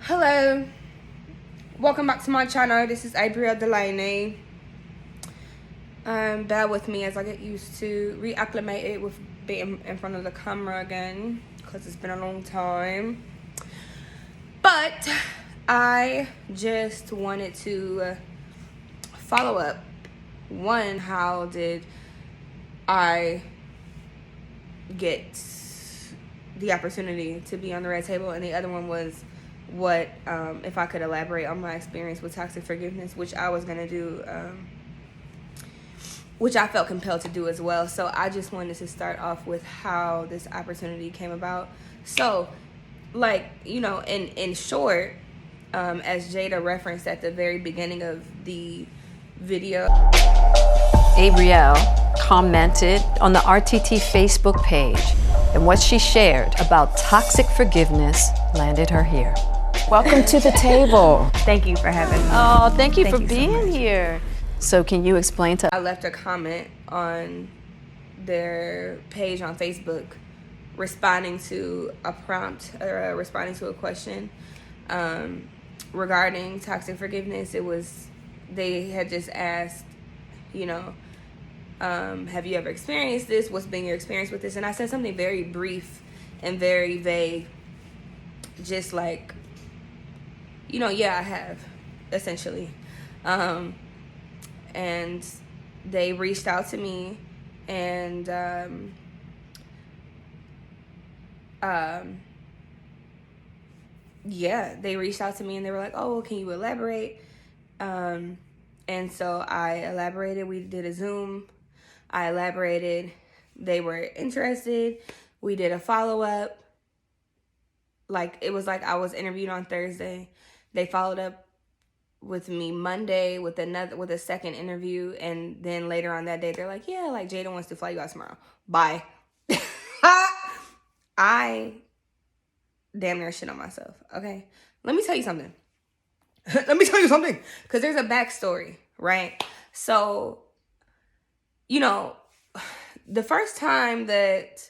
Hello, welcome back to my channel. This is Abriel Delaney. Bear with me as I get used to reacclimated with being in front of the camera again because it's been a long time. But I just wanted to follow up. One, how did I get the opportunity to be on the red table? And the other one was what if I could elaborate on my experience with toxic forgiveness, which I was going to do, which I felt compelled to do as well. So I just wanted to start off with how this opportunity came about. So, in short, as Jada referenced at the very beginning of the video, Abriel commented on the RTT Facebook page, and what she shared about toxic forgiveness landed her here. Welcome to the table. Thank you for having me. Oh, thank you for being here. So can you explain to I left a comment on their page on Facebook responding to a prompt or responding to a question regarding toxic forgiveness. They had just asked, have you ever experienced this? What's been your experience with this? And I said something very brief and very vague, just like, yeah, I have, essentially. And they reached out to me and they reached out to me and they were like, oh, well, can you elaborate? And so I elaborated. We did a Zoom. I elaborated. They were interested. We did a follow-up. It was like I was interviewed on Thursday. They followed up with me Monday with a second interview, and then later on that day they're like, yeah, like Jada wants to fly you out tomorrow. Bye. I damn near shit on myself. Okay, let me tell you something. Because there's a backstory, right? So, the first time that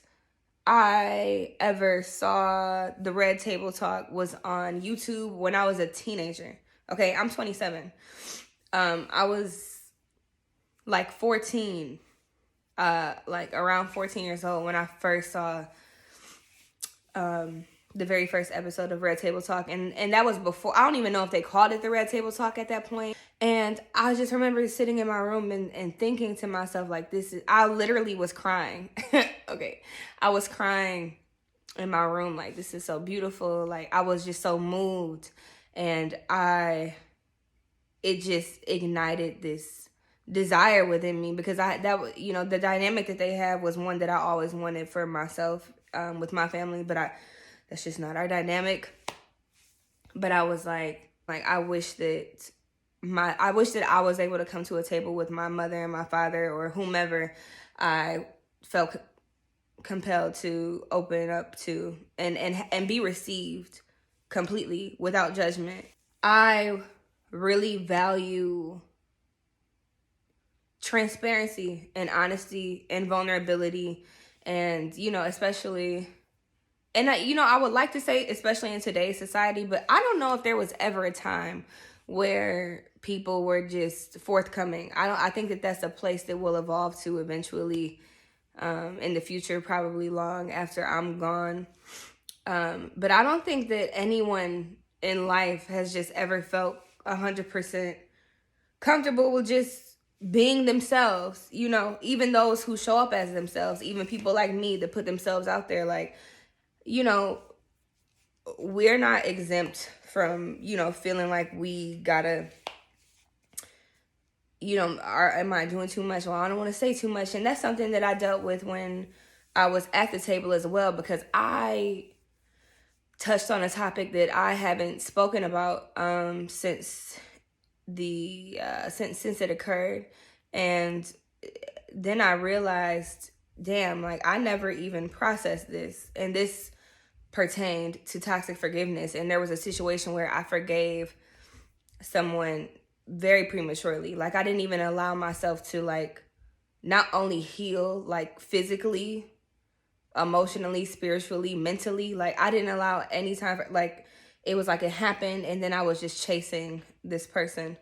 I ever saw the Red Table Talk was on YouTube when I was a teenager. Okay, I'm 27. I was like 14, around 14 years old when I first saw the very first episode of Red Table Talk. And that was before, I don't even know if they called it the Red Table Talk at that point. And I just remember sitting in my room and thinking to myself, like, I literally was crying. Okay, I was crying in my room, like, this is so beautiful. Like, I was just so moved. And it just ignited this desire within me because the dynamic that they have was one that I always wanted for myself with my family, but that's just not our dynamic. But I was like I wish that I was able to come to a table with my mother and my father or whomever I felt compelled to open up to and be received completely without judgment. I really value transparency and honesty and vulnerability, and especially, and I would like to say especially in today's society, but I don't know if there was ever a time where people were just forthcoming. I think that that's a place that will evolve to eventually in the future, probably long after I'm gone. But I don't think that anyone in life has just ever felt 100% comfortable with just being themselves, even those who show up as themselves, even people like me that put themselves out there. Like, we're not exempt from, feeling like we gotta, am I doing too much? Well, I don't want to say too much. And that's something that I dealt with when I was at the table as well, because I touched on a topic that I haven't spoken about since it occurred. And then I realized, damn, like I never even processed this. And this pertained to toxic forgiveness. And there was a situation where I forgave someone very prematurely. Like I didn't even allow myself to not only heal physically, emotionally, spiritually, mentally. Like I didn't allow any time it was like it happened and then I was just chasing this person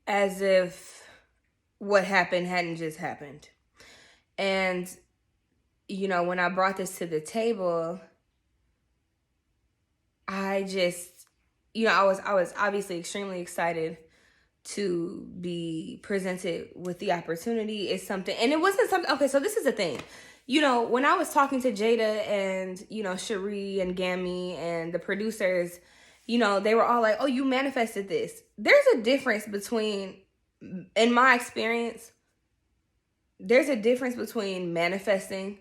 as if what happened hadn't just happened. And, you know, when I brought this to the table, I just, you know, I was obviously extremely excited to be presented with the opportunity. Is something, and it wasn't something, okay, so this is the thing. You know, when I was talking to Jada and, you know, Cherie and Gammy and the producers, you know, they were all like, oh, you manifested this. There's a difference between, in my experience, there's a difference between manifesting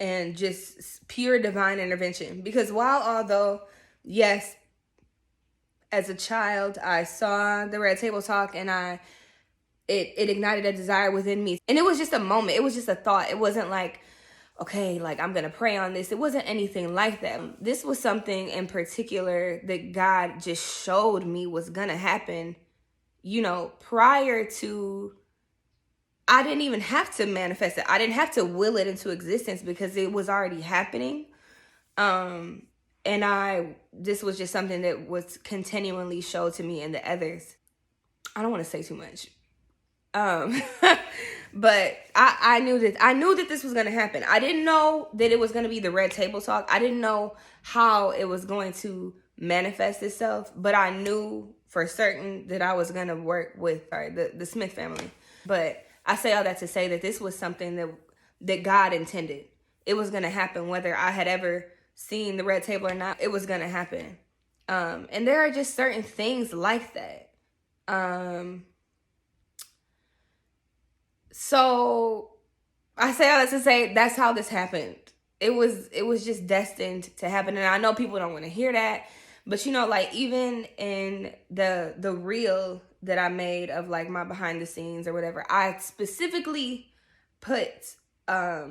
and just pure divine intervention. Because although, yes, as a child, I saw the Red Table Talk and it ignited a desire within me. And it was just a moment. It was just a thought. It wasn't like, okay, like I'm going to pray on this. It wasn't anything like that. This was something in particular that God just showed me was going to happen, you know, prior to, I didn't even have to manifest it. I didn't have to will it into existence because it was already happening. And this was just something that was continually showed to me and the others. I don't want to say too much. But I knew that this was going to happen. I didn't know that it was going to be the Red Table Talk. I didn't know how it was going to manifest itself, but I knew for certain that I was going to work with the Smith family. But I say all that to say that this was something that God intended. It was going to happen whether I had ever seen the Red Table or not. It was going to happen. And there are just certain things like that. So I say all that to say that's how this happened. It was just destined to happen. And I know people don't want to hear that, but you know, like even in the reel that I made of like my behind the scenes or whatever, I specifically put a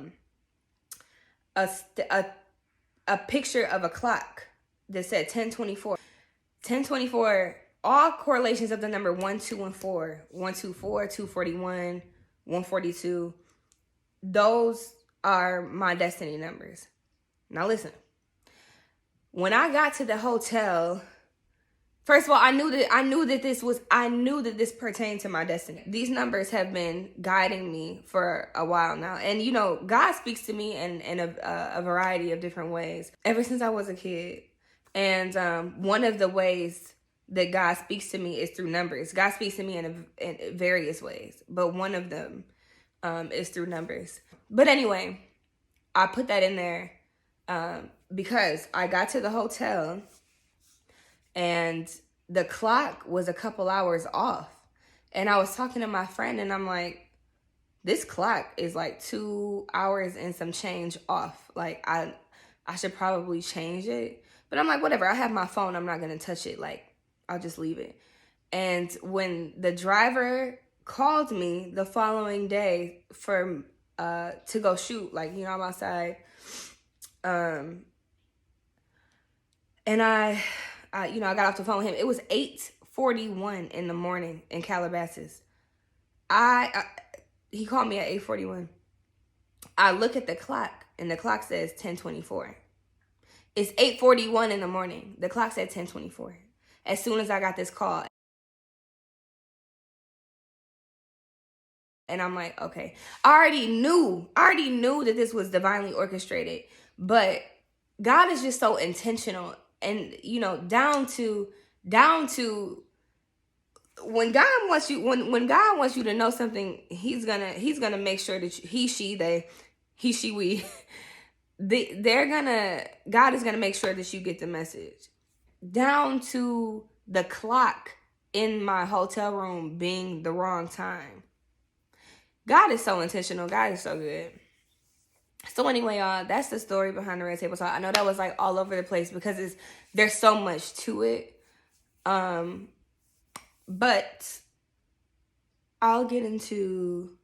picture of a clock that said 1024. 1024, all correlations of the number 1, 2, and 4. 124, 241, 142. Those are my destiny numbers. Now listen. When I got to the hotel, first of all, I knew that this pertained to my destiny. These numbers have been guiding me for a while now. And you know, God speaks to me in a variety of different ways ever since I was a kid. And one of the ways that God speaks to me is through numbers. God speaks to me in various ways, but one of them is through numbers. But anyway, I put that in there because I got to the hotel and the clock was a couple hours off. And I was talking to my friend and I'm like, this clock is like 2 hours and some change off. Like I should probably change it. But I'm like, whatever, I have my phone. I'm not going to touch it. Like, I'll just leave it. And when the driver called me the following day for to go shoot, like, you know, I'm outside. And I got off the phone with him. It was 8:41 in the morning in Calabasas. He called me at 8:41. I look at the clock and the clock says 10:24. It's 8:41 in the morning. The clock said 10:24. As soon as I got this call. And I'm like, okay. I already knew that this was divinely orchestrated. But God is just so intentional. And, you know, down to when God wants you, when God wants you to know something, he's gonna make sure that we God is gonna make sure that you get the message. Down to the clock in my hotel room being the wrong time. God is so intentional. God is so good. So anyway, y'all, that's the story behind the Red Table Talk. I know that was like all over the place because there's so much to it. But I'll get into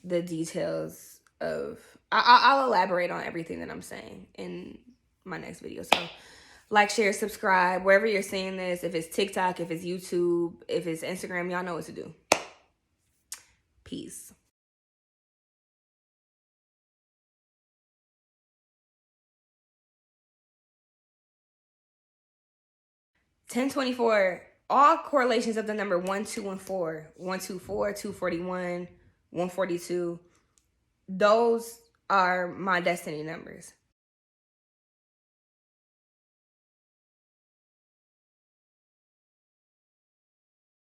the details of I'll elaborate on everything that I'm saying in my next video. So like, share, subscribe, wherever you're seeing this. If it's TikTok, if it's YouTube, if it's Instagram, y'all know what to do. Peace. 1024, all correlations of the number 1, 2, and 4. 124, 241, 142. Those are my destiny numbers.